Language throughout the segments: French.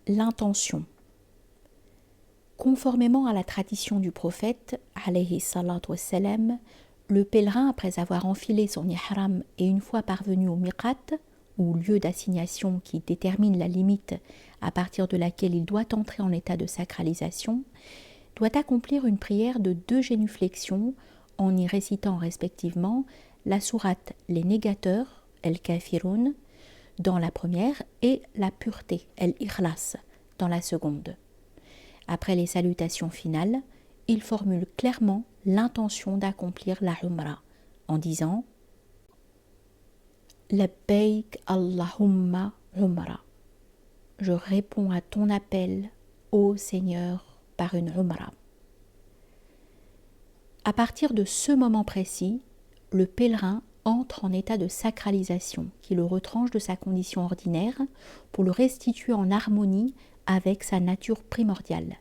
L'intention. Conformément à la tradition du prophète, alayhi salatu wassalam, le pèlerin, après avoir enfilé son ihram et une fois parvenu au miqat, ou lieu d'assignation qui détermine la limite à partir de laquelle il doit entrer en état de sacralisation, doit accomplir une prière de 2 génuflexions en y récitant respectivement la sourate Les Négateurs, El-Kafirun, dans la première et la pureté, El-Ikhlas, dans la seconde. Après les salutations finales, il formule clairement l'intention d'accomplir la Umrah en disant Labbaik Allahumma Umrah. Je réponds à ton appel, ô Seigneur, par une Umrah. À partir de ce moment précis, le pèlerin entre en état de sacralisation qui le retranche de sa condition ordinaire pour le restituer en harmonie avec sa nature primordiale,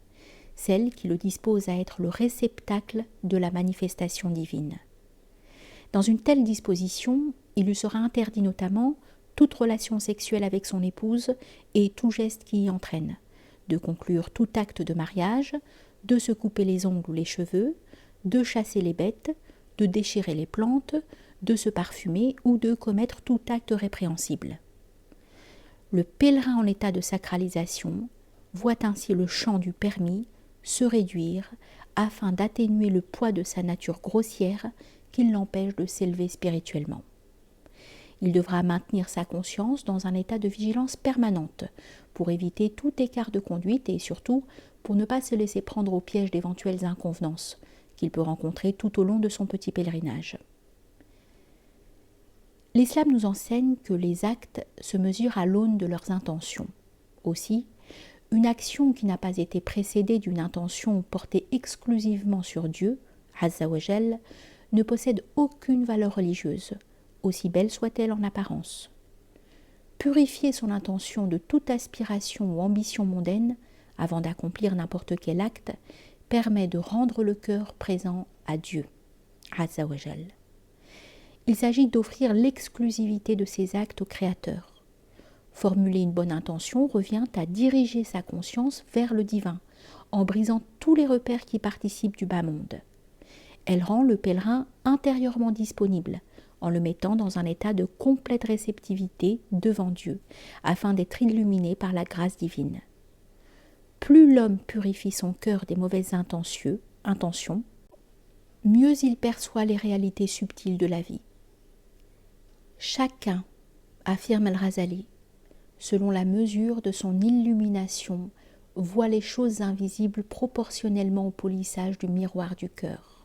celle qui le dispose à être le réceptacle de la manifestation divine. Dans une telle disposition, il lui sera interdit notamment toute relation sexuelle avec son épouse et tout geste qui y entraîne, de conclure tout acte de mariage, de se couper les ongles ou les cheveux, de chasser les bêtes, de déchirer les plantes, de se parfumer ou de commettre tout acte répréhensible. Le pèlerin en état de sacralisation voit ainsi le champ du permis se réduire afin d'atténuer le poids de sa nature grossière qui l'empêche de s'élever spirituellement. Il devra maintenir sa conscience dans un état de vigilance permanente pour éviter tout écart de conduite et surtout pour ne pas se laisser prendre au piège d'éventuelles inconvenances qu'il peut rencontrer tout au long de son petit pèlerinage. L'islam nous enseigne que les actes se mesurent à l'aune de leurs intentions. Aussi, une action qui n'a pas été précédée d'une intention portée exclusivement sur Dieu, Azza wa Jal, ne possède aucune valeur religieuse, aussi belle soit-elle en apparence. Purifier son intention de toute aspiration ou ambition mondaine avant d'accomplir n'importe quel acte permet de rendre le cœur présent à Dieu, Azza wa Jal. Il s'agit d'offrir l'exclusivité de ses actes au Créateur. Formuler une bonne intention revient à diriger sa conscience vers le divin, en brisant tous les repères qui participent du bas monde. Elle rend le pèlerin intérieurement disponible, en le mettant dans un état de complète réceptivité devant Dieu, afin d'être illuminé par la grâce divine. Plus l'homme purifie son cœur des mauvaises intentions, mieux il perçoit les réalités subtiles de la vie. Chacun, affirme Al-Ghazali, selon la mesure de son illumination, voit les choses invisibles proportionnellement au polissage du miroir du cœur.